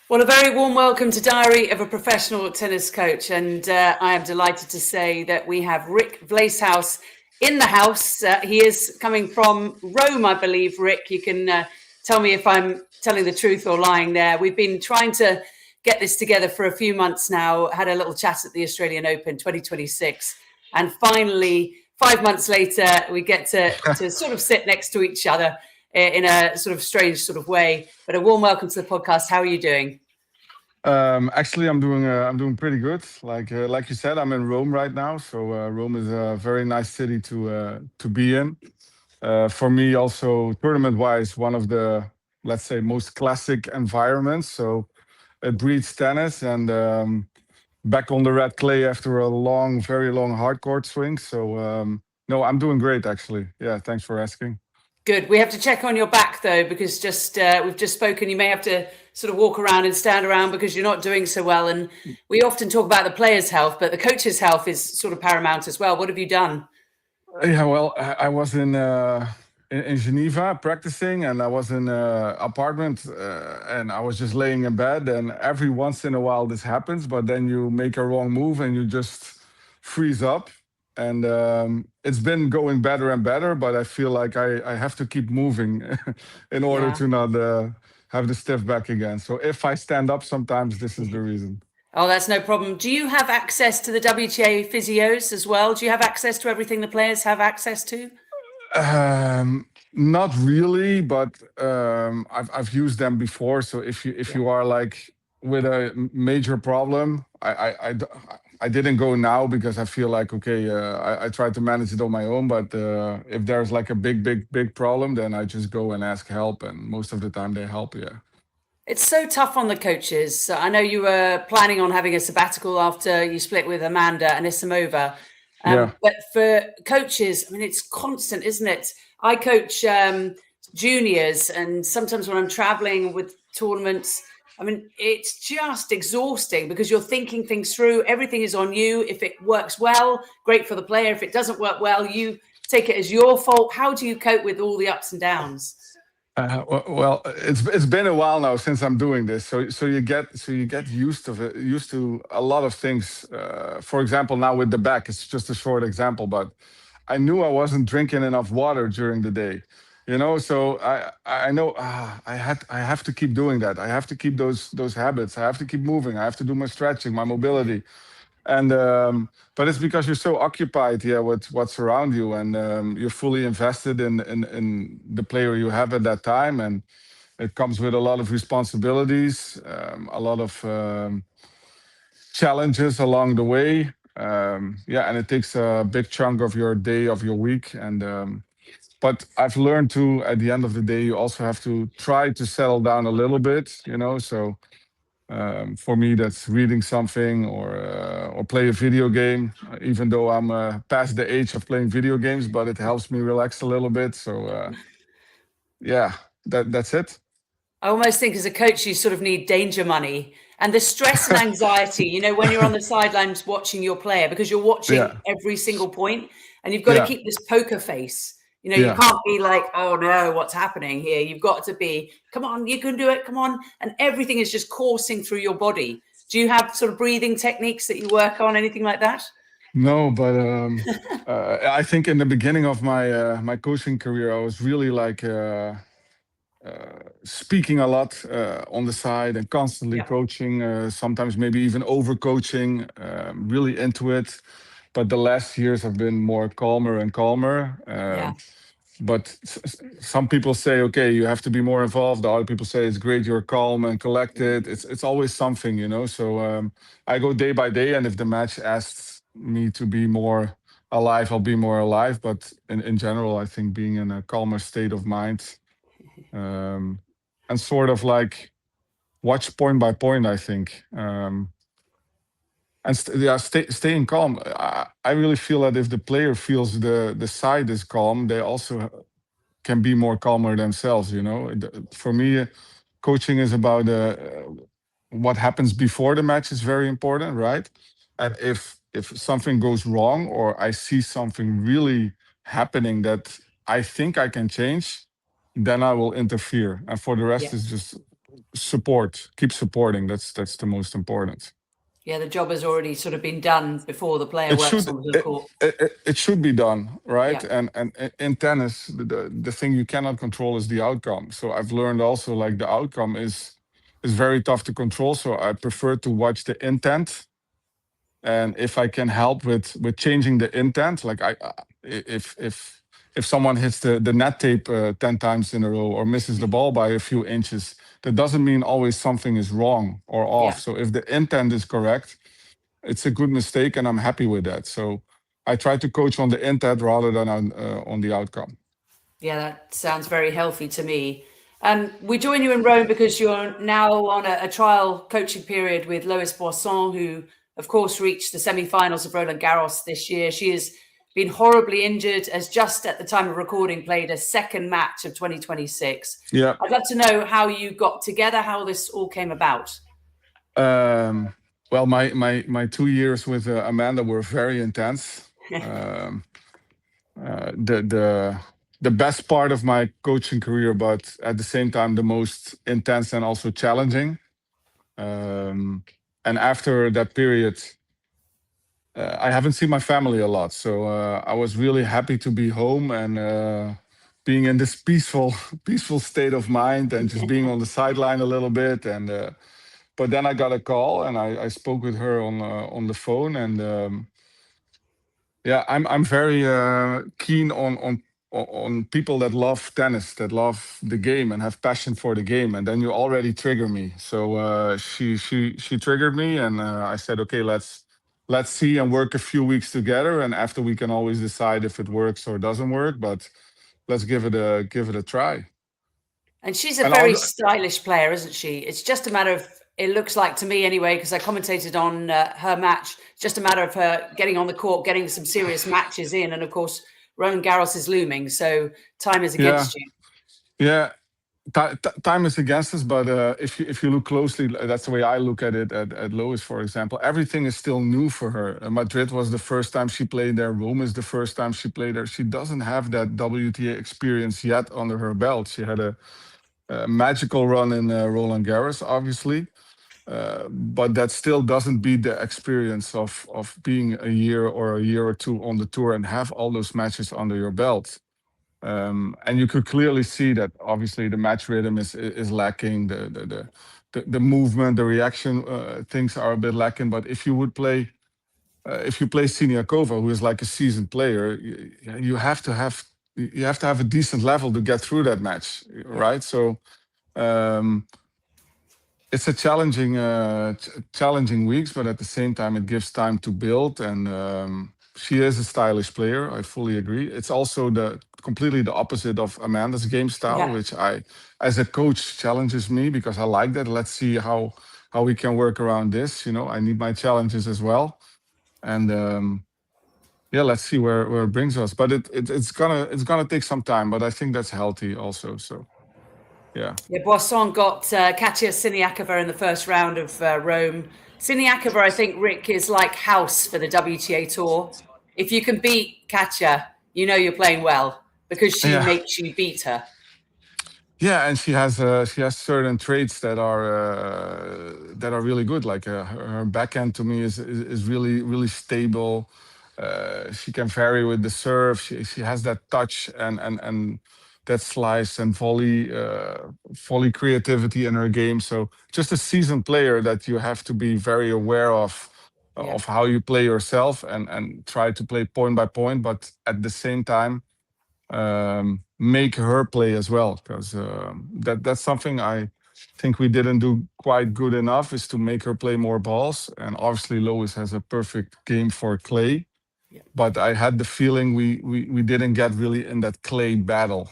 Well, a very warm welcome to Diary of a Professional Tennis Coach. And I am delighted to say that we have Rick Vleeshouwers in the house. He is coming from Rome, I believe. Rick, you can tell me if I'm telling the truth or lying there. We've been trying to get this together for a few months now, had a little chat at the Australian Open 2026. And finally, 5 months later, we get to sort of sit next to each other in a sort of strange sort of way. But a warm welcome to the podcast. How are you doing? Actually, I'm doing pretty good. Like you said, I'm in Rome right now. So Rome is a very nice city to be in. For me, also tournament-wise, one of the, let's say, most classic environments. So it breeds tennis and back on the red clay after a long, very long hard court swing. So no, I'm doing great actually. Yeah, thanks for asking. Good. We have to check on your back though, because we've just spoken. You may have to sort of walk around and stand around because you're not doing so well. And we often talk about the player's health, but the coach's health is sort of paramount as well. What have you done? Yeah, well, I was in Geneva practicing, and I was in an apartment, and I was just laying in bed. And every once in a while, this happens, but then you make a wrong move and you just freeze up. And it's been going better and better, but I feel like I have to keep moving in order Yeah. to not have the stiff back again. So if I stand up, sometimes this is the reason. Oh, that's no problem. Do you have access to the WTA physios as well? Do you have access to everything the players have access to? Not really, but I've used them before. So if Yeah. you are like with a major problem, I didn't go now because I feel like okay, I try to manage it on my own. But if there's like a big problem, then I just go and ask help, and most of the time they help. Yeah, It's so tough on the coaches. So I know you were planning on having a sabbatical after you split with Amanda Anisimova. yeah, But for coaches, I mean, it's constant, isn't it? I coach juniors, and sometimes when I'm traveling with tournaments, I mean, it's just exhausting because you're thinking things through. Everything is on you. If it works well, great for the player. If it doesn't work well, you take it as your fault. How do you cope with all the ups and downs? well, it's been a while now since I'm doing this, so you get used to a lot of things. For example, now with the back, it's just a short example, but I knew I wasn't drinking enough water during the day, So I know I have to keep doing that. I have to keep those habits. I have to keep moving. I have to do my stretching, my mobility, and but it's because you're so occupied, yeah, with what's around you, and you're fully invested in the player you have at that time, and it comes with a lot of responsibilities, a lot of challenges along the way. Yeah, and it takes a big chunk of your day, of your week, and but I've learned to, at the end of the day, you also have to try to settle down a little bit, So for me, that's reading something or play a video game. Even though I'm past the age of playing video games, but it helps me relax a little bit. So yeah, that's it. I almost think as a coach, you sort of need danger money and the stress and anxiety, when you're on the sidelines watching your player, because you're watching Yeah, every single point and you've got to yeah, keep this poker face. You yeah. can't be like, oh no, what's happening here? You've got to be, come on, you can do it, come on. And everything is just coursing through your body. Do you have sort of breathing techniques that you work on, anything like that? No, but I think in the beginning of my coaching career, I was really like speaking a lot on the side and constantly Yeah. coaching. Sometimes maybe even over coaching, really into it. But the last years have been more calmer and calmer. Yeah. But some people say, okay, you have to be more involved. The other people say it's great, you're calm and collected. It's always something, So I go day by day, and if the match asks me to be more alive, I'll be more alive. But in general, I think being in a calmer state of mind, um, and sort of like watch point by point, I think. And yeah, staying calm. I really feel that if the player feels the side is calm, they also can be more calmer themselves. For me, coaching is about what happens before the match is very important, right? And if something goes wrong or I see something really happening that I think I can change, then I will interfere. And for the Yeah. rest, is just support, keep supporting. That's the most important. Yeah, the job has already sort of been done before the player It works should onto the court. it should be done, right? Yeah. And in tennis, the thing you cannot control is the outcome. So I've learned also like the outcome is very tough to control. So I prefer to watch the intent, and if I can help with changing the intent, like if someone hits the net tape 10 times in a row or misses the ball by a few inches, that doesn't mean always something is wrong or off. Yeah. So if the intent is correct, it's a good mistake, and I'm happy with that. So I try to coach on the intent rather than on the outcome. Yeah, that sounds very healthy to me. We join you in Rome because you're now on a trial coaching period with Lois Boisson, who, of course, reached the semi-finals of Roland Garros this year. She has been horribly injured, has just at the time of recording played a second match of 2026. Yeah. I'd love to know how you got together, how this all came about. Well, my 2 years with Amanda were very intense. Um, the best part of my coaching career, but at the same time the most intense and also challenging. And after that period, I haven't seen my family a lot, so I was really happy to be home and being in this peaceful, peaceful state of mind, and just being on the sideline a little bit. And but then I got a call, and I spoke with her on the phone, and yeah, I'm very keen on people that love tennis, that love the game and have passion for the game, and then you already trigger me. So she triggered me, and I said, okay, let's see and work a few weeks together, and after we can always decide if it works or doesn't work. But let's give it a try. And she's a And very all, stylish player, isn't she? It's just a matter of, it looks like to me anyway, because I commentated on her match, just a matter of her getting on the court, getting some serious matches in. And of course, Roland Garros is looming, so time is yeah, against you. yeah. Time is against us, but if you look closely, that's the way I look at it. At Lois, for example, everything is still new for her. Madrid was the first time she played there. Rome is the first time she played there. She doesn't have that WTA experience yet under her belt. She had a magical run in Roland Garros, obviously, but that still doesn't beat the experience of being a year or two on the tour and have all those matches under your belt. And you could clearly see that obviously the match rhythm is lacking, the movement, the reaction, things are a bit lacking. But if you play Siniakova, who is like a seasoned player, you have to have a decent level to get through that match, right? So um, it's a challenging weeks, but at the same time, it gives time to build. And she is a stylish player. I fully agree. It's also completely the opposite of Amanda's game style, Yeah. which as a coach, challenges me because I like that. Let's see how we can work around this. I need my challenges as well, and yeah, let's see where it brings us. But it's gonna take some time, but I think that's healthy also. So yeah. Yeah, Boisson got Katia Siniakova in the first round of Rome. Siniakova, I think, Rick, is like house for the WTA Tour. If you can beat Katia, you know you're playing well because she Yeah. makes you beat her. Yeah, and she has certain traits that are really good. Like her backhand to me is really stable. She can vary with the serve. She has that touch and that slice and volley creativity in her game. So just a seasoned player that you have to be very aware Yeah. of how you play yourself and try to play point by point, but at the same time make her play as well, because that's something I think we didn't do quite good enough, is to make her play more balls. And obviously Lois has a perfect game for clay, Yeah. but I had the feeling we didn't get really in that clay battle.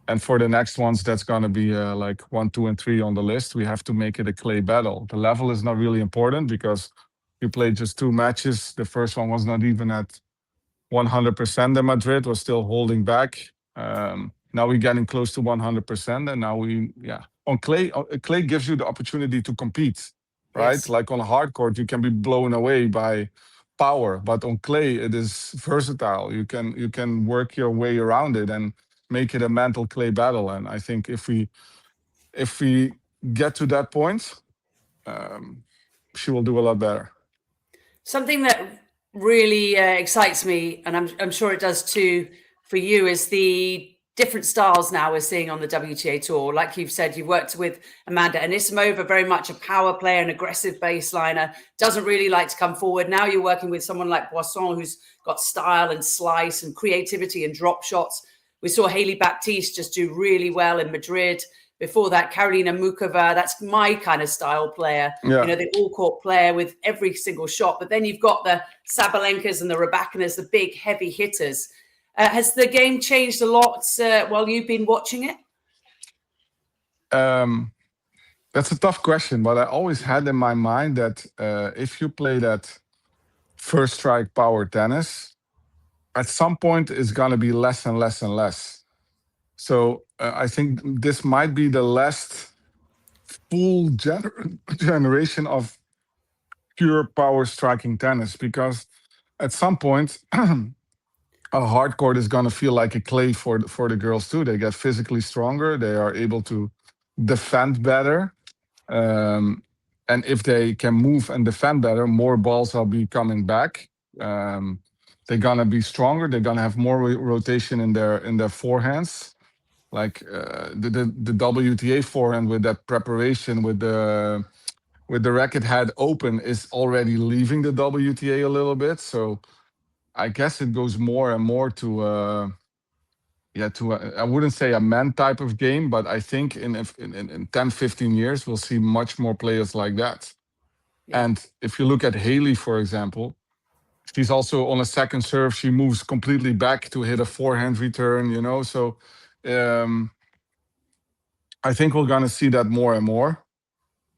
And for the next ones, that's going to be like 1, 2, and 3 on the list. We have to make it a clay battle. The level is not really important because we played just 2 matches. The first one was not even at 100%, in Madrid, was still holding back. Now we're getting close to 100%, and now on clay. Clay gives you the opportunity to compete, right? Yes. Like on a hard court, you can be blown away by power, but on clay, it is versatile. You can work your way around it and make it a mental clay battle. And I think if we get to that point, she will do a lot better. Something that really excites me, and I'm sure it does too for you, is the different styles now we're seeing on the WTA tour. Like you've said, you've worked with Amanda Anisimova, very much a power player, an aggressive baseliner, doesn't really like to come forward. Now you're working with someone like Boisson, who's got style and slice and creativity and drop shots. We saw Haley Baptiste just do really well in Madrid. Before that, Karolina Mukova, that's my kind of style player. Yeah. You know, the all-court player with every single shot. But then you've got the Sabalenkas and the Rybakinas, the big, heavy hitters. Has the game changed a lot while you've been watching it? That's a tough question, but I always had in my mind that if you play that first strike power tennis, at some point it's going to be less and less and less. So I think this might be the last full generation of pure power striking tennis, because at some point a hard court is going to feel like a clay for the girls too. They get physically stronger. They are able to defend better. And if they can move and defend better, more balls will be coming back. They're going to be stronger. They're going to have more rotation in their forehands. Like the WTA forehand with that preparation with the racket head open is already leaving the WTA a little bit. So I guess it goes more and more to I wouldn't say a man type of game, but I think in 10, 15 years, we'll see much more players like that. Yeah. And if you look at Haley, for example, she's also on a second serve. She moves completely back to hit a forehand return, you know. So I think we're going to see that more and more.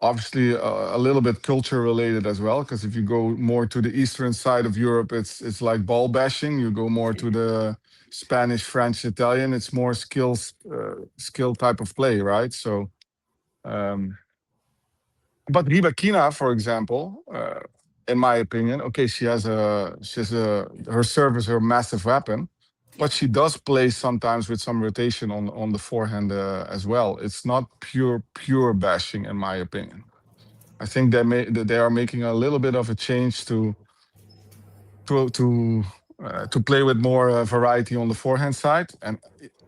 Obviously, a little bit culture related as well, because if you go more to the eastern side of Europe, it's like ball bashing. You go more to the Spanish, French, Italian, it's more skill type of play, right? So, but Rybakina, for example, in my opinion, okay, she has her serve is her massive weapon, but she does play sometimes with some rotation on the forehand as well. It's not pure bashing, in my opinion. I think they are making a little bit of a change to play with more variety on the forehand side. And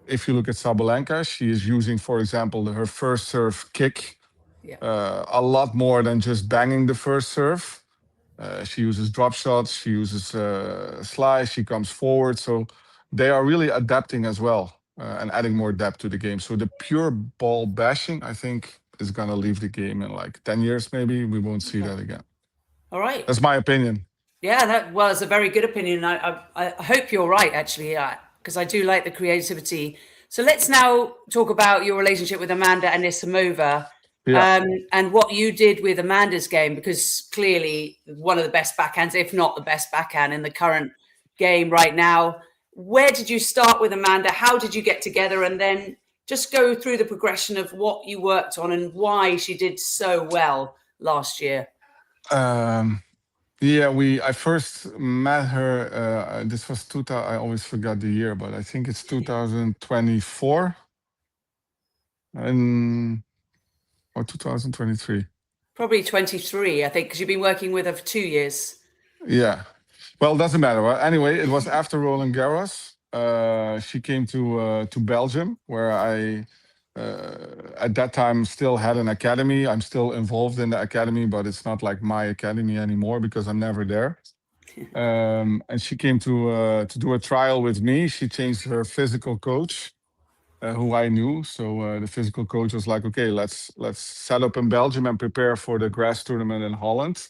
if you look at Sabalenka, she is using, for example, her first serve kick a lot more than just banging the first serve. She uses drop shots, she uses slice, she comes forward. So they are really adapting as well and adding more depth to the game. So the pure ball bashing, I think, is going to leave the game in like 10 years, maybe. We won't see that again. All right. That's my opinion. Yeah, it's a very good opinion. I hope you're right, actually, because I do like the creativity. So let's now talk about your relationship with Amanda Anisimova. Yeah. And what you did with Amanda's game, because clearly one of the best backhands, if not the best backhand in the current game right now. Where did you start with Amanda? How did you get together? And then just go through the progression of what you worked on and why she did so well last year. I first met her, this was 2000, I always forgot the year, but I think it's 2024. Or 2023. Probably 23, I think, because you've been working with her for 2 years. Yeah. Well, it doesn't matter. Anyway, it was after Roland Garros. She came to Belgium, where I, at that time, still had an academy. I'm still involved in the academy, but it's not like my academy anymore because I'm never there. And she came to do a trial with me. She changed her physical coach. Who I knew. So the physical coach was like, okay, let's set up in Belgium and prepare for the grass tournament in Holland.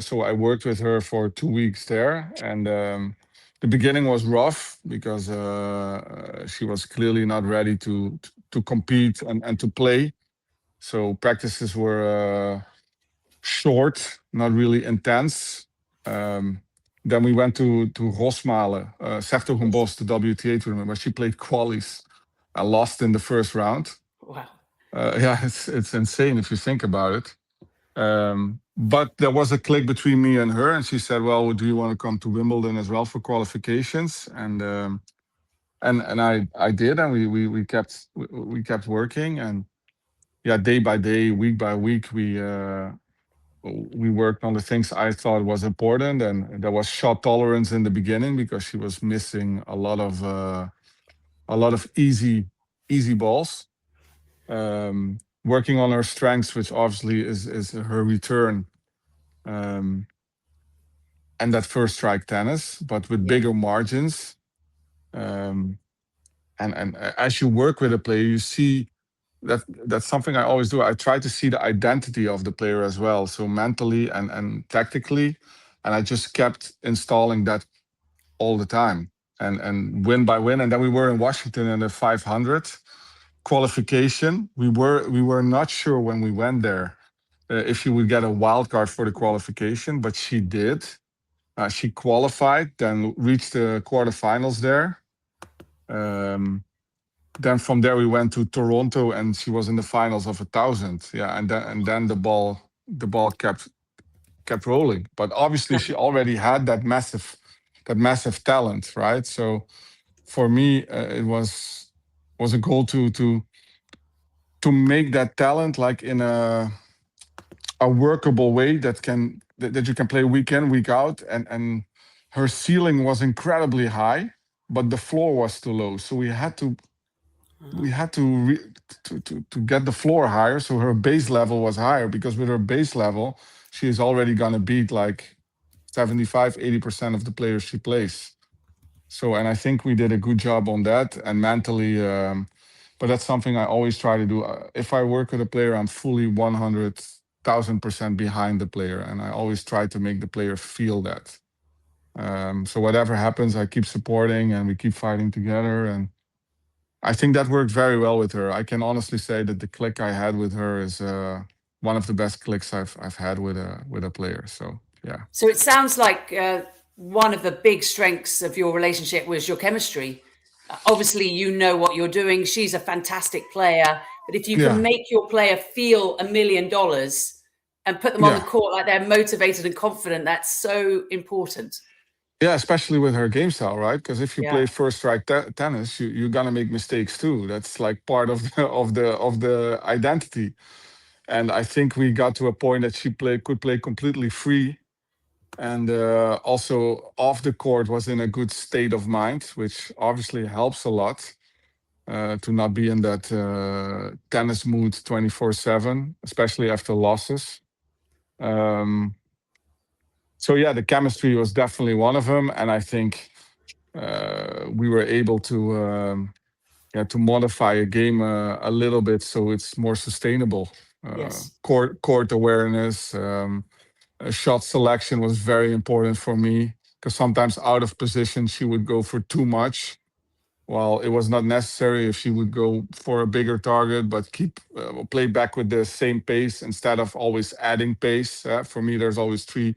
So I worked with her for 2 weeks there. And the beginning was rough because she was clearly not ready to compete and to play. So practices were short, not really intense. Then we went to Rosmalen, Sertogenbosch, the WTA tournament, where she played qualies. I lost in the first round. Wow. It's insane if you think about it. But there was a click between me and her, and she said, "Well, do you want to come to Wimbledon as well for qualifications?" And I did, and we kept working, and yeah, day by day, week by week, we worked on the things I thought was important, and there was shot tolerance in the beginning because she was missing a lot of easy balls. Working on her strengths, which obviously is her return, um, and that first strike tennis, but with Yeah. bigger margins. Um, and as you work with a player, you see that's something I always do. I try to see the identity of the player as well, so mentally and tactically, and I just kept installing that all the time, and win by win. And then we were in Washington in the 500 qualification. We were not sure when we went there if she would get a wild card for the qualification, but she did. She qualified, then reached the quarterfinals there. Then from there we went to Toronto, and she was in the finals of 1,000. Yeah, and then the ball kept rolling. But obviously, she already had that massive talent, right? So for me, it was a goal to make that talent like in a workable way that you can play week in, week out, and her ceiling was incredibly high, but the floor was too low. So we had to get the floor higher, so her base level was higher, because with her base level, she is already gonna beat like 75-80% of the players she plays. So, and I think we did a good job on that, and mentally. But that's something I always try to do. If I work with a player, I'm fully 100,000% behind the player, and I always try to make the player feel that. So whatever happens, I keep supporting, and we keep fighting together. And I think that worked very well with her. I can honestly say that the click I had with her is one of the best clicks I've had with a player. So yeah. So it sounds like one of the big strengths of your relationship was your chemistry. Obviously, you know what you're doing. She's a fantastic player, but if you can Yeah. make your player feel $1 million and put them on the Yeah. court like they're motivated and confident, that's so important. Yeah, especially with her game style, right? Because if you Yeah. play first strike tennis, you're gonna make mistakes too. That's like part of the identity. And I think we got to a point that she could play completely free, and also off the court was in a good state of mind, which obviously helps a lot to not be in that tennis mood 24/7, especially after losses. Um, so yeah, the chemistry was definitely one of them, and I think we were able to modify a game a little bit so it's more sustainable. Yes. Court awareness, shot selection was very important for me, because sometimes out of position she would go for too much. Well, it was not necessary if she would go for a bigger target, but keep play back with the same pace instead of always adding pace. For me, there's always three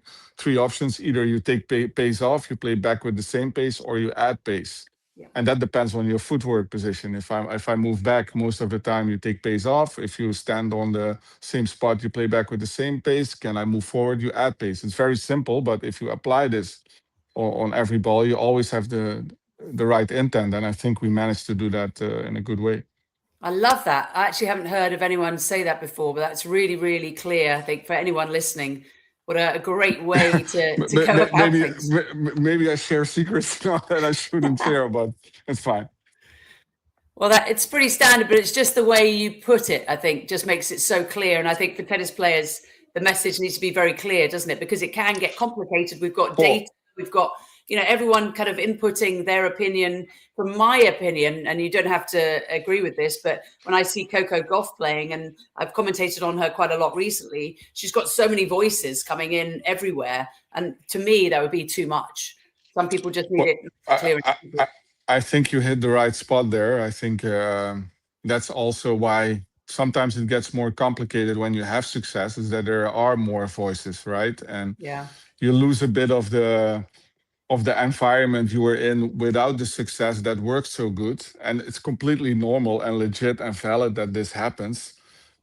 options: either you take pace off, you play back with the same pace, or you add pace. Yeah. And that depends on your footwork position. If I move back, most of the time you take pace off. If you stand on the same spot, you play back with the same pace. Can I move forward? You add pace. It's very simple, but if you apply this on every ball, you always have the right intent, and I think we managed to do that in a good way. I love that. I actually haven't heard of anyone say that before, but that's really, really clear. I think for anyone listening, what a great way to go about maybe things. maybe I share secrets now that I shouldn't share, but it's fine. Well, that it's pretty standard, but it's just the way you put it, I think, just makes it so clear. And I think for tennis players, the message needs to be very clear, doesn't it? Because it can get complicated. We've got data, Well, we've got, everyone kind of inputting their opinion from my opinion, and you don't have to agree with this, but when I see Coco Goff playing, and I've commentated on her quite a lot recently, she's got so many voices coming in everywhere. And to me, that would be too much. Some people just need well, it I clear and I simple. I, I think you hit the right spot there. I think that's also why sometimes it gets more complicated when you have success. Is that there are more voices, right? And Yeah. you lose a bit of the environment you were in without the success that worked so good. And it's completely normal and legit and valid that this happens,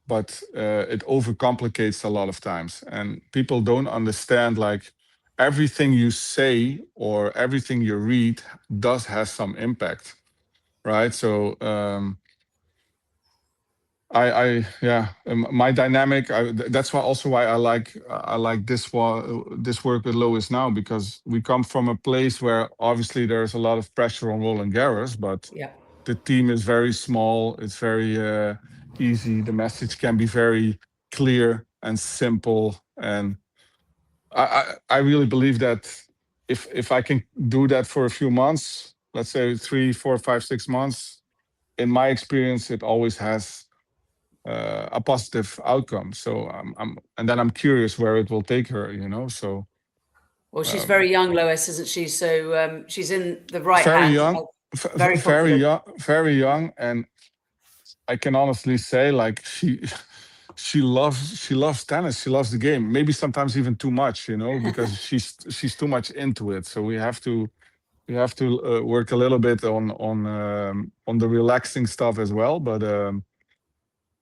but it overcomplicates a lot of times. And people don't understand, like, everything you say or everything you read does have some impact, right? So my dynamic. That's why I like this work with Lois now, because we come from a place where obviously there's a lot of pressure on Roland Garros, but Yeah. the team is very small. It's very easy. The message can be very clear and simple, and I really believe that if I can do that for a few months, let's say 3, 4, 5, 6 months, in my experience, it always has a positive outcome. So and then I'm curious where it will take her. So Well, she's um, very young, Lois, isn't she? So she's in the right very hands. young, Very very confident. young, very young, and I can honestly say, like, she loves tennis. She loves the game. Maybe sometimes even too much, because she's too much into it. So we have to work a little bit on the relaxing stuff as well. But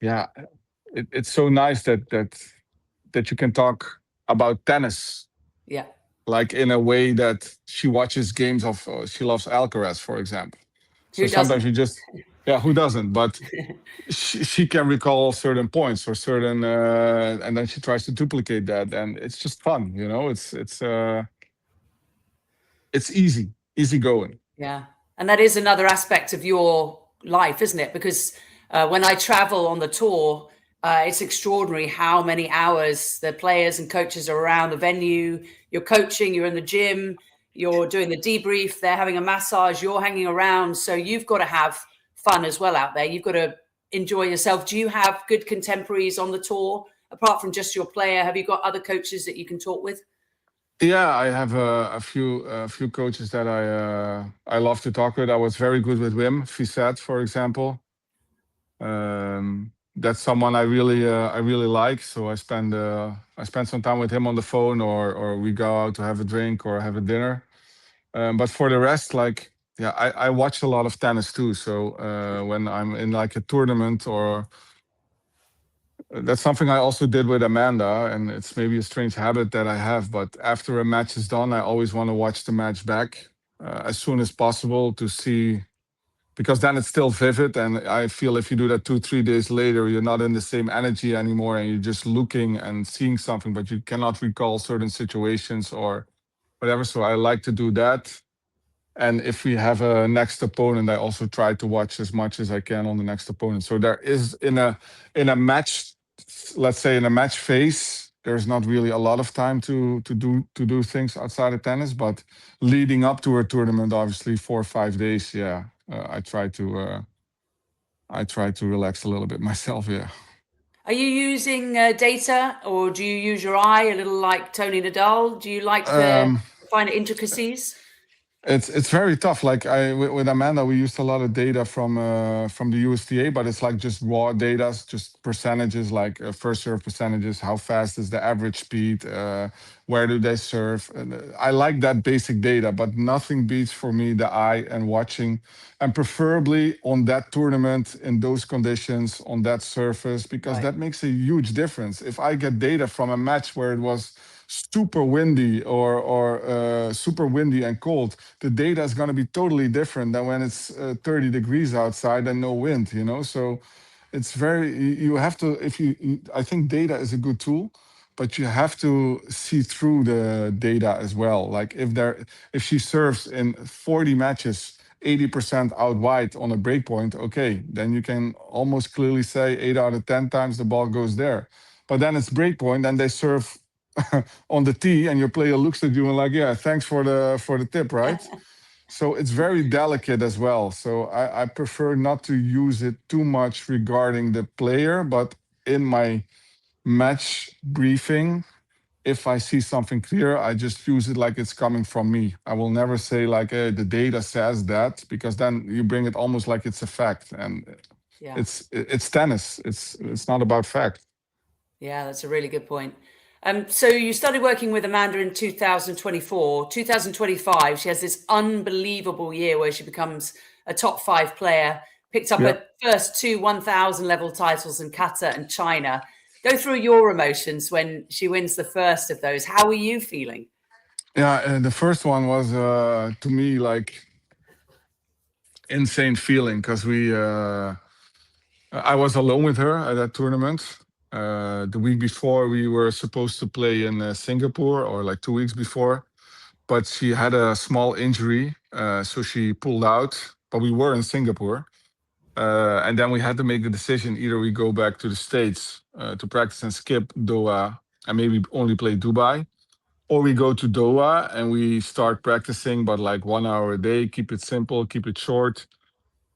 yeah, it's so nice that you can talk about tennis, Yeah. like in a way that she watches games of. She loves Alcaraz, for example. So Who sometimes doesn't? you just, yeah, who doesn't? But she can recall certain points or certain, and then she tries to duplicate that, and it's just fun. It's easy going. Yeah. And that is another aspect of your life, isn't it? Because when I travel on the tour, it's extraordinary how many hours the players and coaches are around the venue. You're coaching, you're in the gym, you're doing the debrief, they're having a massage, you're hanging around. So you've got to have fun as well out there. You've got to enjoy yourself. Do you have good contemporaries on the tour? Apart from just your player, have you got other coaches that you can talk with? Yeah, I have a few coaches that I love to talk with. I was very good with Wim Fisset, for example. That's someone I really like. So I spend some time with him on the phone, or we go out to have a drink or have a dinner. But for the rest, like, yeah, I watch a lot of tennis too. So when I'm in like a tournament, or that's something I also did with Amanda, and it's maybe a strange habit that I have. But after a match is done, I always want to watch the match back as soon as possible to see, because then it's still vivid. And I feel if you do that 2, 3 days later, you're not in the same energy anymore, and you're just looking and seeing something, but you cannot recall certain situations or whatever. So I like to do that. And if we have a next opponent, I also try to watch as much as I can on the next opponent. So there is in a match, let's say in a match phase, there's not really a lot of time to do things outside of tennis. But leading up to a tournament, obviously 4 or 5 days, yeah, I try to relax a little bit myself. Yeah. Are you using data, or do you use your eye a little like Tony Nadal? Do you like the Um, finer intricacies? It's very tough. Like with Amanda, we used a lot of data from the USTA, but it's like just raw data, just percentages, like first serve percentages, how fast is the average speed, where do they serve. And I like that basic data, but nothing beats for me the eye and watching, and preferably on that tournament in those conditions on that surface, because Right. that makes a huge difference. If I get data from a match where it was super windy or super windy and cold, the data is going to be totally different than when it's 30 degrees outside and no wind. So it's very, you have to, I think data is a good tool, but you have to see through the data as well. Like if she serves in 40 matches 80% out wide on a break point, okay, then you can almost clearly say 8 out of 10 times the ball goes there. But then it's break point and they serve on the tee, and your player looks at you and like, yeah, thanks for the tip, right? So it's very delicate as well. So I prefer not to use it too much regarding the player, but in my match briefing, if I see something clear, I just use it like it's coming from me. I will never say like, hey, the data says that, because then you bring it almost like it's a fact, and Yeah. it's tennis. It's not about fact. Yeah, that's a really good point. So you started working with Amanda in 2024. 2025, she has this unbelievable year where she becomes a top five player, picked up Yeah. her first two 1,000 level titles in Qatar and China. Go through your emotions when she wins the first of those. How are you feeling? Yeah, the first one was to me like insane feeling, because I was alone with her at that tournament. The week before, we were supposed to play in Singapore, or like 2 weeks before, but she had a small injury, so she pulled out. But we were in Singapore, and then we had to make the decision: either we go back to the States to practice and skip Doha, and maybe only play Dubai, or we go to Doha and we start practicing, but like 1 hour a day, keep it simple, keep it short.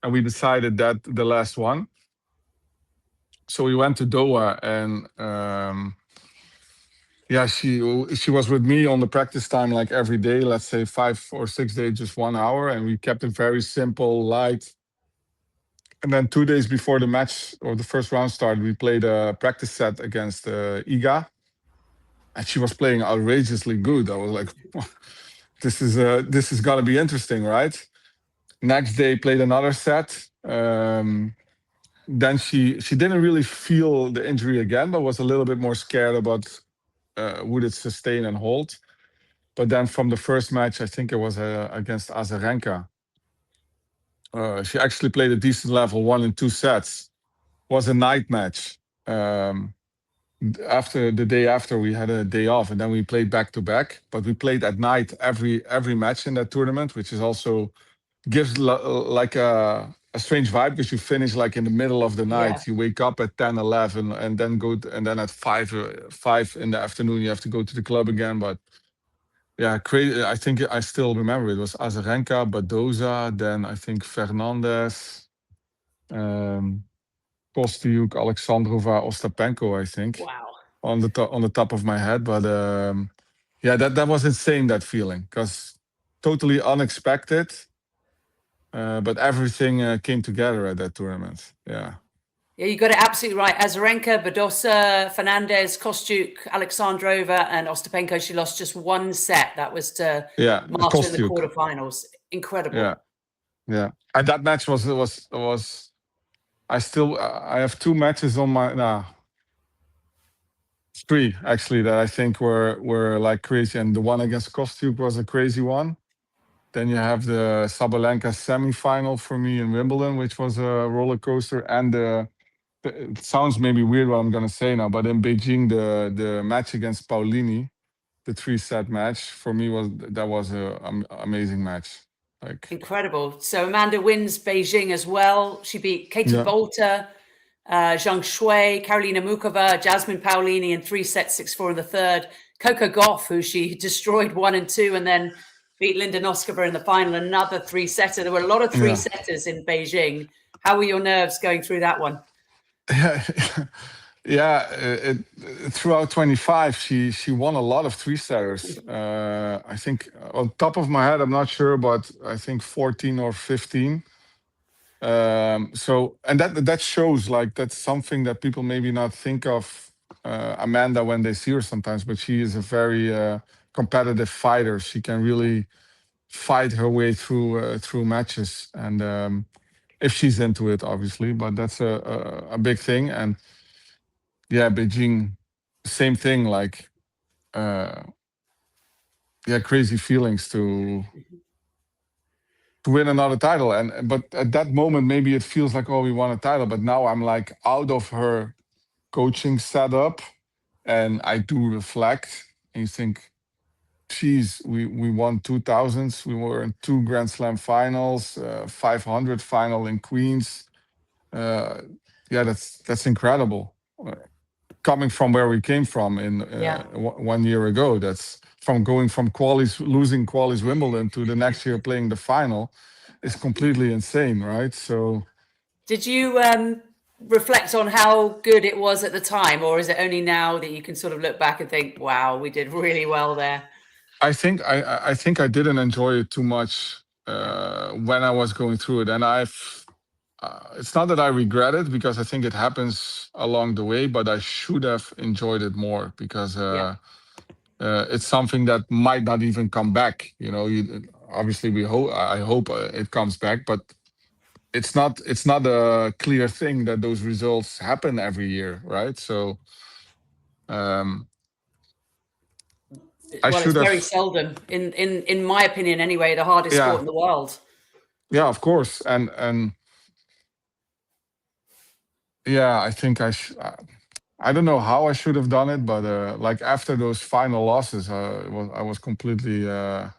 And we decided that the last one. So we went to Doha, and yeah, she was with me on the practice time like every day, let's say 5 or 6 days, just 1 hour, and we kept it very simple, light. And then 2 days before the match or the first round started, we played a practice set against Iga, and she was playing outrageously good. I was like, this is gonna be interesting, right? Next day, played another set. Then she didn't really feel the injury again, but was a little bit more scared about would it sustain and hold. But then from the first match, I think it was against Azarenka, she actually played a decent level, 1 and 2 sets. Was a night match. After the day after, we had a day off, and then we played back to back. But we played at night every match in that tournament, which is also gives like a strange vibe, because you finish like in the middle of the Yeah. night. You wake up at 10, 11, and then and then at 5 in the afternoon you have to go to the club again. But yeah, crazy. I think I still remember it was Azarenka, Badoza, then I think Fernandez, um, Kostyuk, Alexandrova, Ostapenko, I think, Wow. on the top of my head. But yeah, that was insane, that feeling, because totally unexpected. But everything came together at that tournament. Yeah. Yeah, you got it absolutely right. Azarenka, Badosa, Fernandez, Kostyuk, Alexandrova, and Ostapenko. She lost just one set. That was to Yeah, Marta in the Kostyuk. quarterfinals. Incredible. Yeah, yeah. And that match was. I have 2 matches on my three actually, that I think were like crazy, and the one against Kostyuk was a crazy one. Then you have the Sabalenka semifinal for me in Wimbledon, which was a roller coaster, and it sounds maybe weird what I'm gonna say now, but in Beijing, the match against Paulini, the 3-set match, for me was a amazing match. Like, Incredible. So Amanda wins Beijing as well. She beat Katie yeah, Bolter, Zhang Shui, Karolina Mukova, Jasmine Paolini in 3 sets, 6-4 in the third. Coco Gauff, who she destroyed 1 and 2, and then beat Linda Noskova in the final, another 3-setter. There were a lot of yeah, 3-setters in Beijing. How were your nerves going through that one? yeah, yeah. Throughout 25, she won a lot of 3-setters. I think on top of my head, I'm not sure, but I think 14 or 15. So, and that shows, like, that's something that people maybe not think of Amanda when they see her sometimes, but she is a very competitive fighter. She can really fight her way through matches, and if she's into it, obviously. But that's a big thing. And yeah, Beijing, same thing. Like, uh, yeah, crazy feelings to win another title. And but at that moment, maybe it feels like, oh, we won a title. But now I'm like out of her coaching setup, and I do reflect, and you think, geez, we won 2000s, we were in 2 Grand Slam finals, 500 final in Queens. uh, yeah, that's incredible. Coming from where we came from in Yeah. 1 year ago, that's from going from losing qualies Wimbledon to the next year playing the final, is completely insane, right? So Did you reflect on how good it was at the time, or is it only now that you can sort of look back and think, wow, we did really well there? I think I didn't enjoy it too much Yeah. when I was going through it, and it's not that I regret it, because I think it happens along the way, but I should have enjoyed it more, because Yeah. it's something that might not even come back. Obviously, I hope it comes back, but it's not a clear thing that those results happen every year, right? So um, I Well, should it's very have, seldom, in my opinion, anyway, the hardest sport yeah, in the world. yeah, of course, and yeah, I think I don't know how I should have done it, but like after those final losses, I was completely, yeah,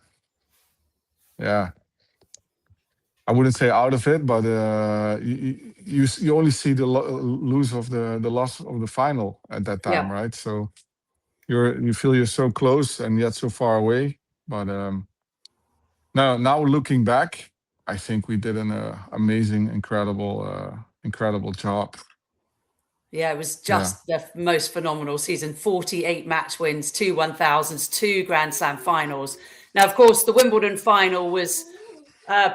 I wouldn't say out of it, but you only see the lose of the loss of the final at that time, Yeah. right? So you feel you're so close and yet so far away. But now looking back, I think we did an amazing, incredible job. Yeah, it was Yeah, just the most phenomenal season. 48 match wins, 2 1000s, 2 Grand Slam finals. Now, of course, the Wimbledon final was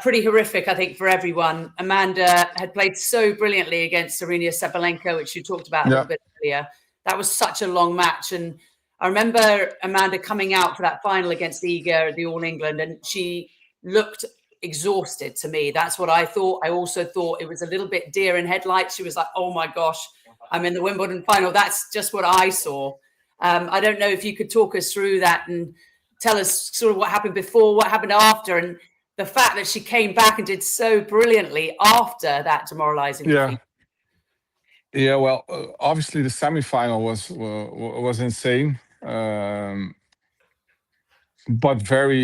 pretty horrific, I think, for everyone. Amanda had played so brilliantly against Serena Sabalenka, which you talked about a yeah, little bit earlier. That was such a long match. And I remember Amanda coming out for that final against Iga, the All England, and she looked exhausted to me. That's what I thought. I also thought it was a little bit deer in headlights. She was like, oh my gosh, I'm in the Wimbledon final. That's just what I saw. I don't know if you could talk us through that and tell us sort of what happened before, what happened after, and the fact that she came back and did so brilliantly after that demoralizing yeah. defeat. Yeah, well, obviously the semifinal was insane, but very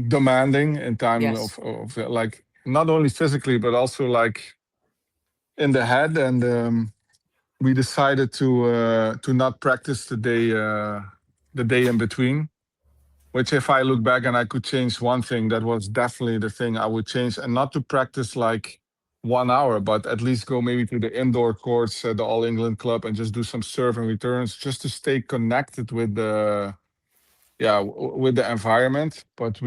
demanding in time Yes. of like not only physically but also like in the head. And we decided to not practice the day in between. Which, if I look back and I could change one thing, that was definitely the thing I would change, and not to practice like 1 hour, but at least go maybe to the indoor courts at the All England Club and just do some serve and returns, just to stay connected with the with the environment. But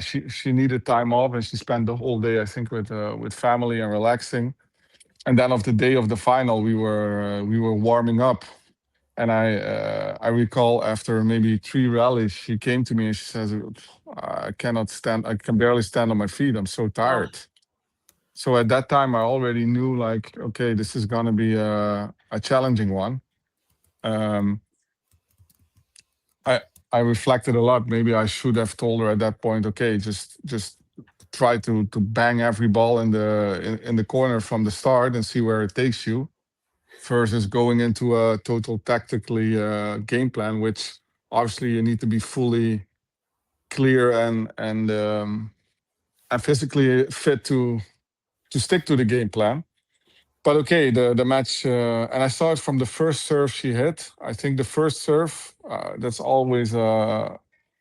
she needed time off, and she spent the whole day, I think, with family and relaxing. And then of the day of the final, we were warming up, and I recall after maybe 3 rallies, she came to me and she says, "I cannot stand. I can barely stand on my feet. I'm so Oh, tired." So at that time, I already knew like, okay, this is gonna be a challenging one. Um, I I reflected a lot. Maybe I should have told her at that point, okay, just try to bang every ball in the corner from the start and see where it takes you, versus going into a total tactically game plan, which obviously you need to be fully clear and physically fit to stick to the game plan. But okay, the match, and I saw it from the first serve she hit. I think the first serve, that's always a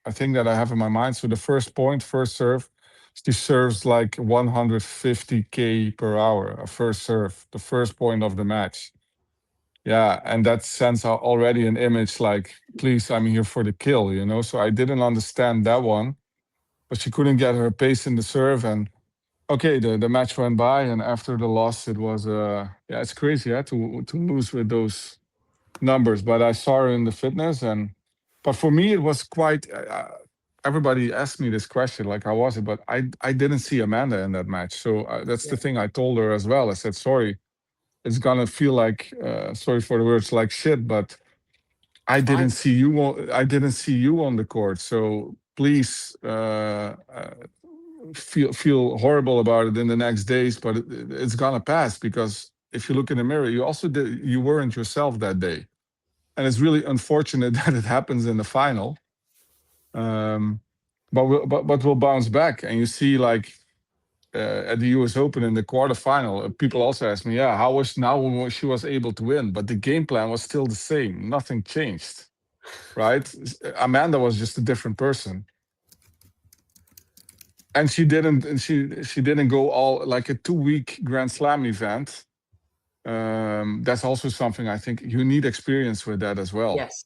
thing that I have in my mind. So the first point, first serve, she serves like 150 per hour, a first serve, the first point of the match. Yeah, and that sends out already an image like, please, I'm here for the kill, you know? So I didn't understand that one, but she couldn't get her pace in the serve. And okay, the match went by, and after the loss, it was, yeah, it's crazy, yeah, to lose with those numbers. But I saw her in the fitness, but for me, it was quite, everybody asked me this question, like, how was it? But I didn't see Amanda in that match. So that's the yeah. thing I told her as well. I said, sorry, it's gonna feel like sorry for the words, like shit, but It's fine. I didn't see you on the court. So please feel horrible about it in the next days, but it's gonna pass, because if you look in the mirror, you weren't yourself that day. And it's really unfortunate that it happens in the final. um but we'll bounce back. And you see, like, at the US Open in the quarterfinal, people also asked me, yeah, how was now when she was able to win? But the game plan was still the same. Nothing changed, right? Amanda was just a different person. And she didn't go all like a 2 week Grand Slam event. That's also something I think you need experience with that as well. Yes.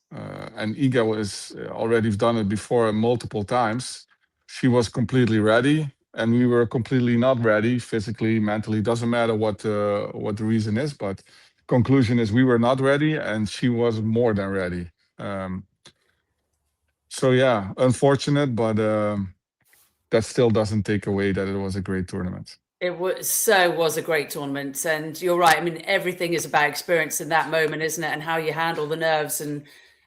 And Iga was already done it before multiple times. She was completely ready, and we were completely not ready physically, mentally. Doesn't matter what the reason is, but conclusion is we were not ready, and she was more than ready. Um, so yeah, unfortunate, but that still doesn't take away that it was a great tournament. It was a great tournament, and you're right. I mean, everything is about experience in that moment, isn't it? And how you handle the nerves.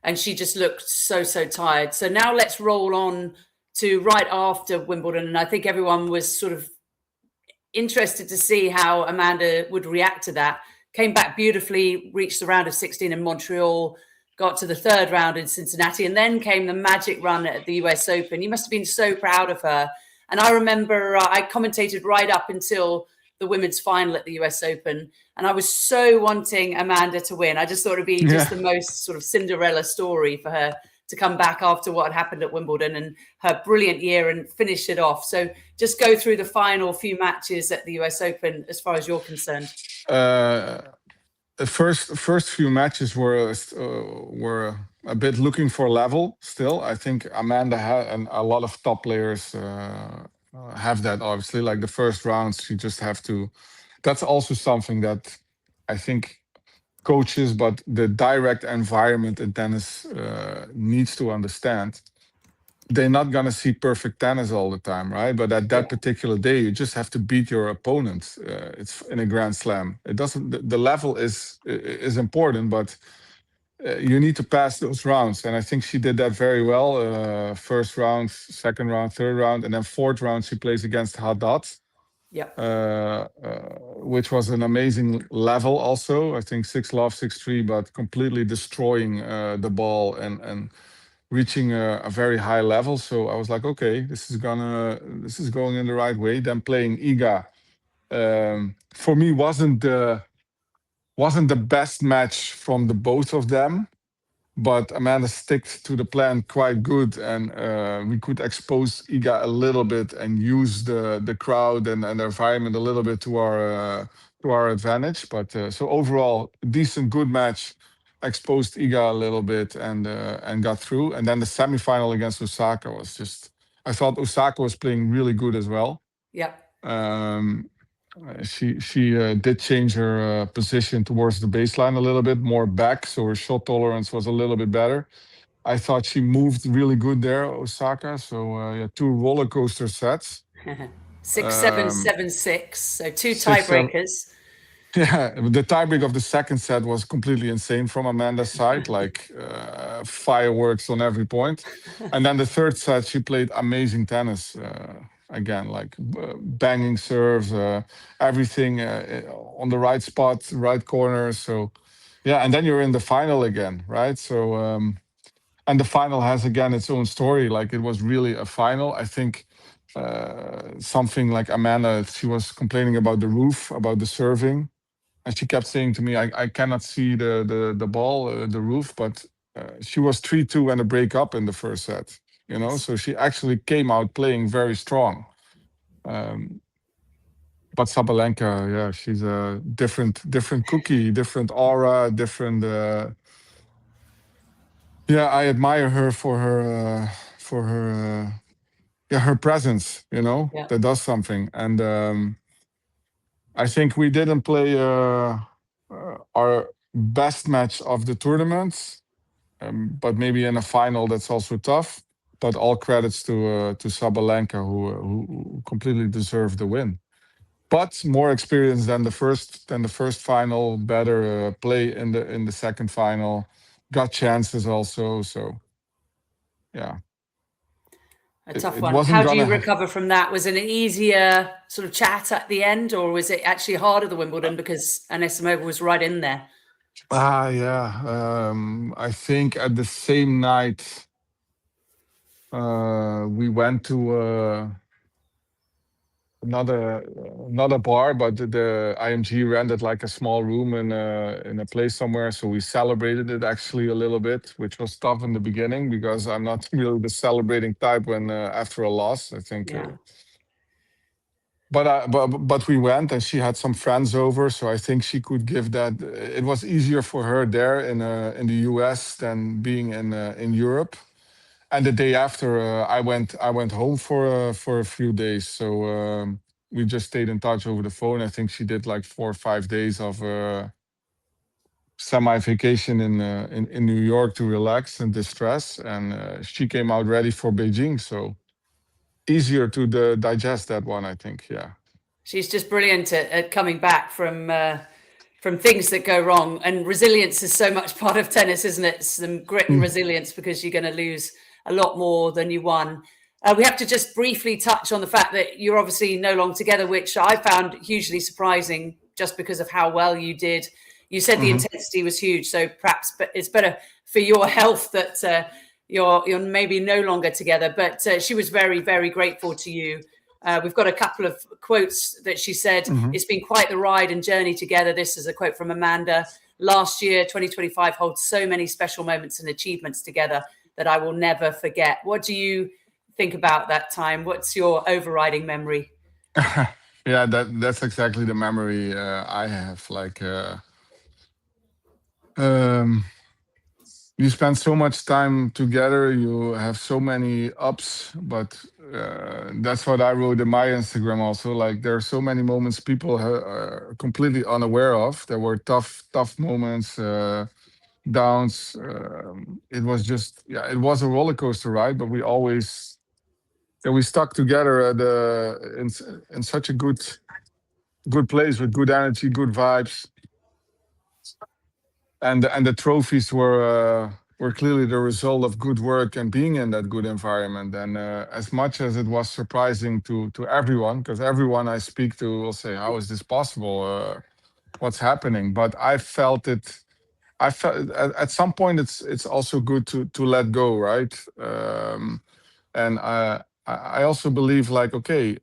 And she just looked so tired. So now let's roll on to right after Wimbledon, and I think everyone was sort of interested to see how Amanda would react to that. came back beautifully, reached the round of 16 in Montreal, got to the third round in Cincinnati, and then came the magic run at the US Open. You must have been so proud of her. And I remember I commentated right up until the women's final at the US Open, and I was so wanting Amanda to win. I just thought it'd be just the most sort of Cinderella story for her to come back after what had happened at Wimbledon and her brilliant year and finish it off. So just go through the final few matches at the US Open as far as you're concerned. The first few matches were a bit looking for level still. I think Amanda had, and a lot of top players have that, obviously. Like the first rounds, you just have to. That's also something that I think coaches, but the direct environment in tennis needs to understand. They're not going to see perfect tennis all the time, right? But at that particular day, you just have to beat your opponent. It's in a Grand Slam. It doesn't. The level is important, but you need to pass those rounds. And I think she did that very well. First round, second round, third round, and then fourth round she plays against Haddad. Which was an amazing level. Also, I think 6-love, 6-3, but completely destroying the ball and reaching a very high level. So I was like, okay, this is going in the right way. Then playing Iga, for me wasn't the best match from the both of them, but Amanda stuck to the plan quite good, and we could expose Iga a little bit and use the crowd and the environment a little bit to our advantage. But so overall, decent, good match. Exposed Iga a little bit and got through. And then the semifinal against Osaka was just. I thought Osaka was playing really good as well. She did change her position towards the baseline a little bit more back, so her shot tolerance was a little bit better. I thought she moved really good there, Osaka. So 2 roller coaster sets. 6-7, 7-6. So 2 tiebreakers. Yeah, the tiebreak of the second set was completely insane from Amanda's side, like fireworks on every point. And then the third set, she played amazing tennis. Again, like banging serves, everything on the right spot, right corner. So, yeah, and then you're in the final again, right? So, and the final has again its own story. Like it was really a final. I think something like Amanda, she was complaining about the roof, about the serving, and she kept saying to me, "I cannot see the ball, the roof." But she was 3-2 and a break up in the first set. You know, so she actually came out playing very strong. But Sabalenka, yeah, she's a different cookie, different aura, different. Yeah, I admire her for her her presence. You know, that does something. And I think we didn't play our best match of the tournament. But maybe in a final that's also tough. But all credits to Sabalenka, who completely deserved the win. But more experience than the first final. Better play in the second final. Got chances also. So yeah, a tough one. How do you recover from that? Was it an easier sort of chat at the end, or was it actually harder the Wimbledon because Anisimova was right in there? Yeah. I think at the same night we went to not a bar, but the IMG rented like a small room in a place somewhere. So we celebrated it actually a little bit, which was tough in the beginning because I'm not really the celebrating type when after a loss. I think. But we went, and she had some friends over, so I think she could give that. It was easier for her there in the US than being in Europe. And the day after, I went home for a few days. So we just stayed in touch over the phone. I think she did like 4 or 5 days of semi-vacation in New York to relax and distress, and she came out ready for Beijing. So easier to digest that one, I think. Yeah. She's just brilliant at coming back from things that go wrong, and resilience is so much part of tennis, isn't it? Some grit and resilience, because you're going to lose a lot more than you won. We have to just briefly touch on the fact that you're obviously no longer together, which I found hugely surprising just because of how well you did. You said the Hmm. intensity was huge, so perhaps it's better for your health that you're maybe no longer together. But she was very, very grateful to you. We've got a couple of quotes that she said. Hmm. It's been quite the ride and journey together. This is a quote from Amanda. Last year, 2025 holds so many special moments and achievements together that I will never forget. What do you think about that time? What's your overriding memory? Yeah, that's exactly the memory I have. Like, um, you spend so much time together. You have so many ups, but that's what I wrote in my Instagram also. Like, there are so many moments people are completely unaware of. There were tough moments, downs. It was just, yeah, it was a roller coaster ride, but we always, yeah, we stuck together at in such a good place with good energy, good vibes, and the trophies were clearly the result of good work and being in that good environment. And as much as it was surprising to everyone, because everyone I speak to will say, "How is this possible? What's happening?" But I felt it. I felt at some point it's also good to let go, right? And I also believe like, okay.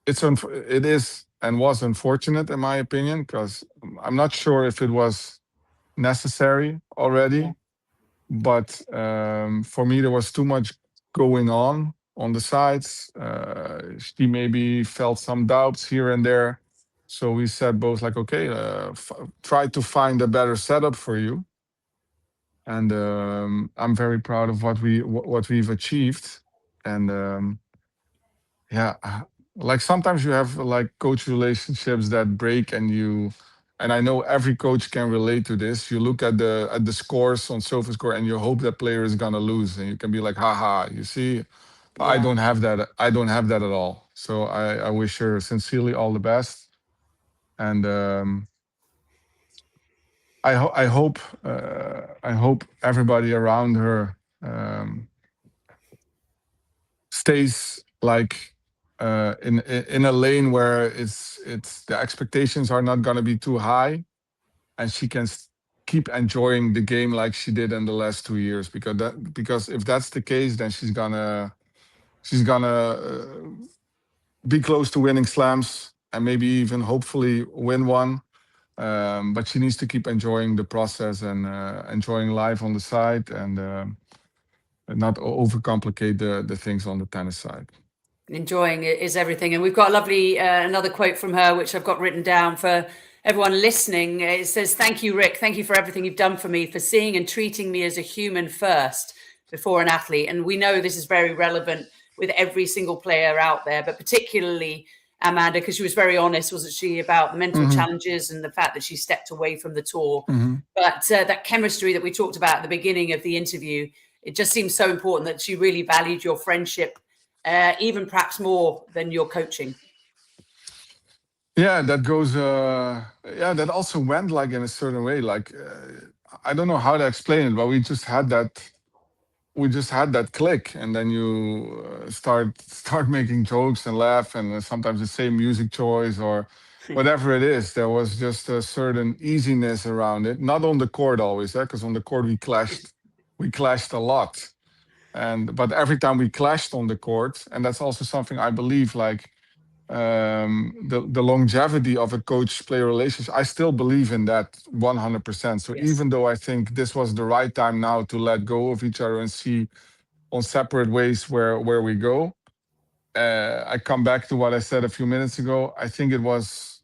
It is and was unfortunate in my opinion, because I'm not sure if it was necessary Yeah. already, but for me there was too much going on the sides. She maybe felt some doubts here and there, so we said both like, okay, try to find a better setup for you. And I'm very proud of what we've achieved. And yeah, like sometimes you have like coach relationships that break, and I know every coach can relate to this. You look at the scores on SofaScore and you hope that player is gonna lose, and you can be like, haha, you see. But I Yeah. don't have that. I don't have that at all. So I wish her sincerely all the best. And I hope everybody around her stays like in a lane where it's the expectations are not going to be too high, and she can keep enjoying the game like she did in the last 2 years, because if that's the case, then she's gonna be close to winning slams and maybe even hopefully win one. But she needs to keep enjoying the process and enjoying life on the side, and not overcomplicate the things on the tennis side. Enjoying it is everything. And we've got a lovely another quote from her, which I've got written down for everyone listening. It says, "Thank you, Rick. Thank you for everything you've done for me, for seeing and treating me as a human first before an athlete." And we know this is very relevant with every single player out there, but particularly Amanda, because she was very honest, wasn't she, about the mental Hmm. challenges and the fact that she stepped away from the tour. Hmm. But that chemistry that we talked about at the beginning of the interview, it just seems so important that she really valued your friendship, even perhaps more than your coaching. Yeah, that goes. Yeah, that also went like in a certain way. Like, I don't know how to explain it, but we just had that. We just had that click, and then you start making jokes and laugh, and sometimes the same music choice or whatever it is. There was just a certain easiness around it. Not on the court always, because on the court we clashed a lot, and but every time we clashed on the court, and that's also something I believe, like the longevity of a coach player relationship, I still believe in that 100%. So Yes. even though I think this was the right time now to let go of each other and see on separate ways where we go, I come back to what I said a few minutes ago. I think it was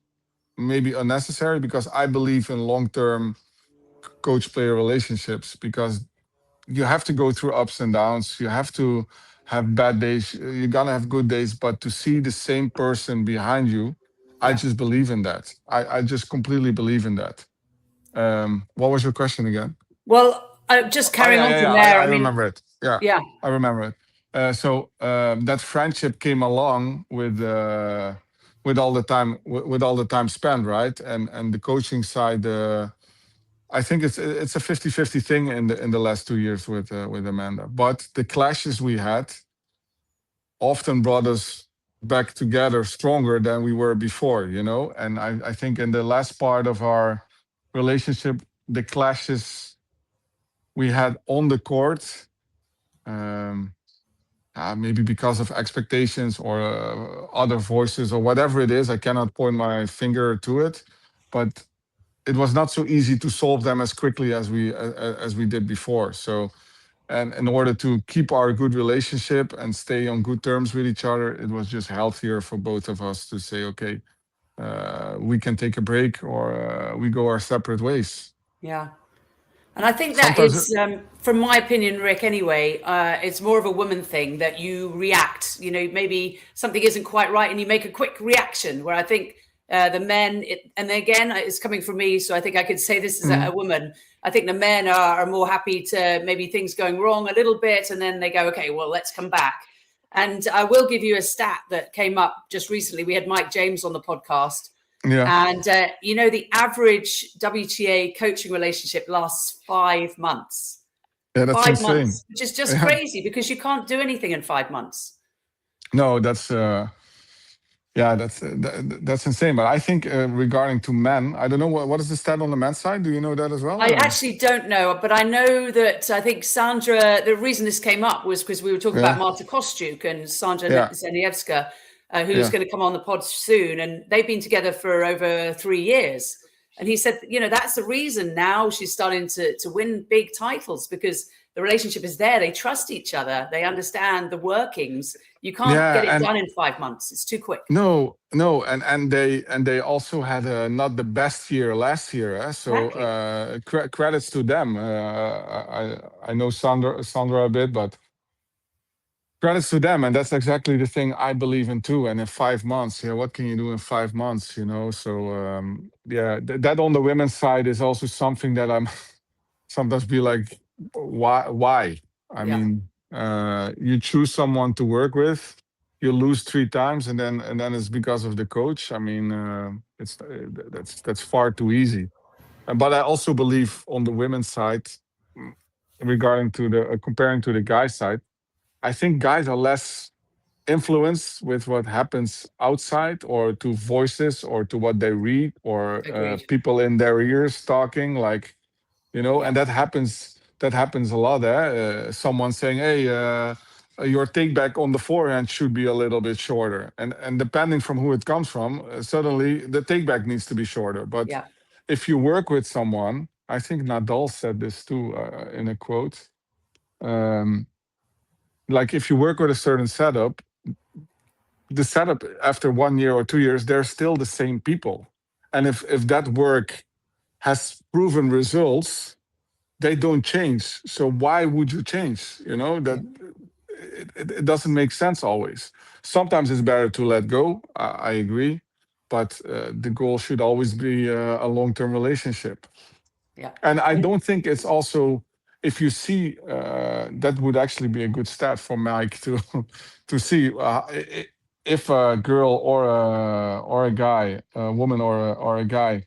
maybe unnecessary, because I believe in long-term coach player relationships, because you have to go through ups and downs. You have to have bad days. You're gonna have good days, but to see the same person behind you, I Yeah. just believe in that. I just completely believe in that. What was your question again? Well, just Oh carrying yeah, on yeah, from yeah. there, I I mean, remember it. Yeah, yeah, I remember it. So that friendship came along with all the time with all the time spent, right? And the coaching side. I think it's a 50-50 thing in the last 2 years with Amanda. But the clashes we had often brought us back together stronger than we were before, And I think in the last part of our relationship, the clashes we had on the court, um, maybe because of expectations or other voices or whatever it is, I cannot point my finger to it, but it was not so easy to solve them as quickly as we did before. So, and in order to keep our good relationship and stay on good terms with each other, it was just healthier for both of us to say, okay, we can take a break or we go our separate ways. Yeah. And I think that Sometimes, is, from my opinion, Rick, anyway, it's more of a woman thing that you react. Maybe something isn't quite right and you make a quick reaction, where I think the men, and again, it's coming from me, so I think I could say this as a woman. I think the men are more happy to maybe things going wrong a little bit, and then they go, okay, well, let's come back. And I will give you a stat that came up just recently. We had Mike James on the podcast. yeah, And, the average WTA coaching relationship lasts 5 months. yeah, that's 5 insane. months, which is just Yeah. crazy because you can't do anything in 5 months. No, that's insane. But I think regarding to men, I don't know what is the stat on the men's side. Do you know that as well? I Or? actually don't know, but I know that I think Sandra, the reason this came up was because we were talking about Yeah, Marta Kostyuk and Sandra yeah, Zeniewska, who's yeah, going to come on the pod soon. And they've been together for over 3 years. And he said, that's the reason now she's starting to win big titles, because the relationship is there. They trust each other. They understand the workings. You can't yeah. get it And done in 5 months. It's too quick. no, no, and they also had not the best year last year. So Exactly. credits to them. I know Sandra a bit, but credits to them, and that's exactly the thing I believe in too. And in 5 months, what can you do in 5 months? So that on the women's side is also something that I'm sometimes be like, why? I Yeah. mean, you choose someone to work with, you lose 3 times, and then it's because of the coach. I mean, it's that's far too easy. But I also believe on the women's side, mm, regarding to the comparing to the guy side, I think guys are less influenced with what happens outside, or to voices, or to what they read, or Agreed. people in their ears talking, like, Yeah. and that happens a lot. Someone saying, hey, your take back on the forehand should be a little bit shorter, and depending from who it comes from, suddenly the take back needs to be shorter. But Yeah. if you work with someone, I think Nadal said this too, in a quote, um, like, if you work with a certain setup, the setup after 1 year or 2 years, they're still the same people. And if that work has proven results, they don't change. So why would you change? Yeah. That it doesn't make sense always. Sometimes it's better to let go. I agree, but the goal should always be a long-term relationship. Yeah. And I And don't think it's also, if you see, that would actually be a good stat for Mike to to see, if a girl or a guy, a woman or a guy,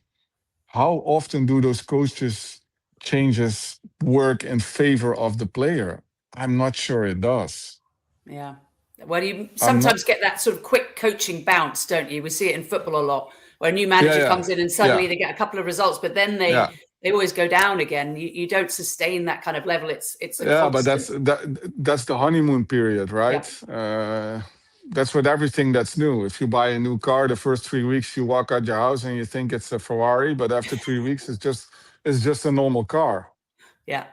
how often do those coaches changes work in favor of the player? I'm not sure it does. yeah. Well, you I'm not. sometimes get that sort of quick coaching bounce, don't you? We see it in football a lot, where a new Yeah, manager yeah, comes in and yeah, suddenly they get a couple of results, but then they yeah, they always go down again. You don't sustain that kind of level. It's a yeah. But constant. that's the honeymoon period, Yeah. right? That's with everything that's new. If you buy a new car, the first 3 weeks you walk out your house and you think it's a Ferrari, but after 3 weeks it's just a normal car. Yeah.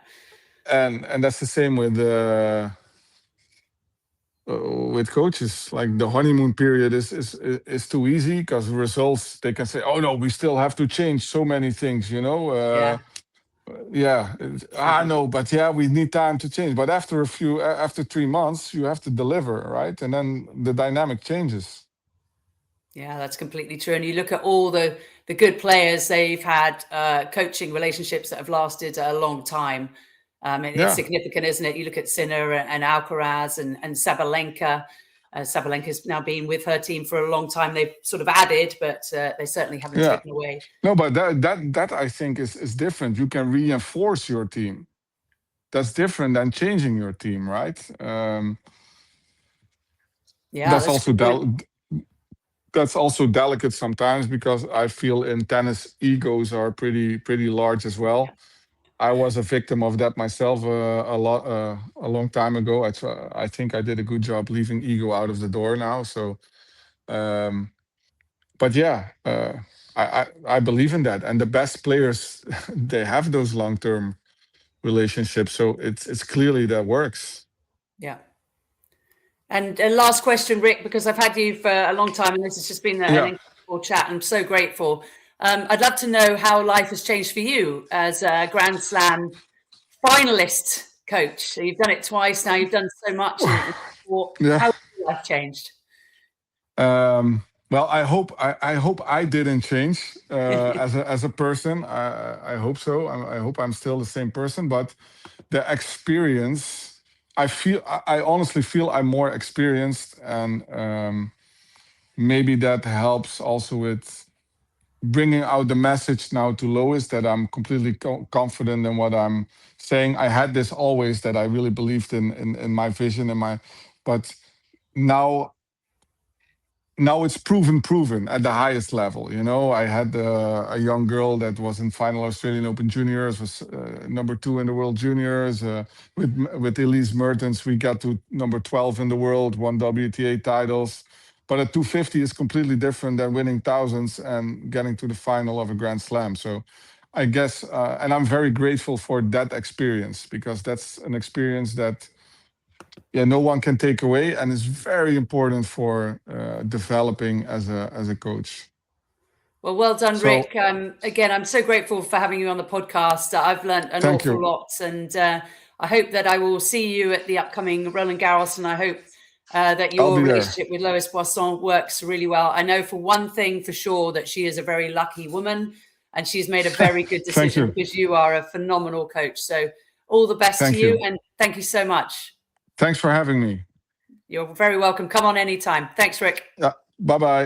And that's the same with coaches. Like, the honeymoon period is too easy, because results, they can say, oh no, we still have to change so many things, Yeah. yeah, I know, but yeah, we need time to change. But after 3 months, you have to deliver, right? And then the dynamic changes. Yeah, that's completely true. And you look at all the good players, they've had coaching relationships that have lasted a long time. It's Yeah, significant, isn't it? You look at Sinner and Alcaraz and Sabalenka. Sabalenka's now been with her team for a long time. They've sort of added, but they certainly haven't yeah. taken away. No, but that I think is different. You can reinforce your team. That's different than changing your team, right? Yeah, That's that's a also good point. that's also delicate sometimes because I feel in tennis egos are pretty large as well. I was a victim of that myself a long time ago. I think I did a good job leaving ego out of the door now. So, um, but yeah, I believe in that, and the best players they have those long-term relationships. So it's clearly that works. Yeah. And last question, Rick, because I've had you for a long time, and this has just been an Yeah. incredible chat. I'm so grateful. I'd love to know how life has changed for you as a Grand Slam finalist coach. So you've done it twice now. You've done so much in sport. Yeah. How has your life changed? Well, I hope I didn't change as a person. I hope so. I hope I'm still the same person. But the experience, I honestly feel I'm more experienced, and maybe that helps also with bringing out the message now to Lois that I'm completely confident in what I'm saying. I had this always that I really believed in my vision and my, but now it's proven at the highest level. You know, I had a young girl that was in final Australian Open Juniors, was number 2 in the World Juniors. With Elise Mertens, we got to number 12 in the world, won WTA titles. But at 250 is completely different than winning thousands and getting to the final of a Grand Slam. So I guess, and I'm very grateful for that experience, because that's an experience that no one can take away, and it's very important for developing as a coach. Well done, So Rick. Again, I'm so grateful for having you on the podcast. I've learned an thank awful you. lot, and I hope that I will see you at the upcoming Roland Garros, and I hope that I'll your be there. relationship with Lois Boisson works really well. I know for one thing for sure that she is a very lucky woman, and she's made a very good Thank decision you. because you are a phenomenal coach. So all the best Thank to you, you. and thank you so much. Thanks for having me. You're very welcome. Come on anytime. Thanks, Rick. Bye bye.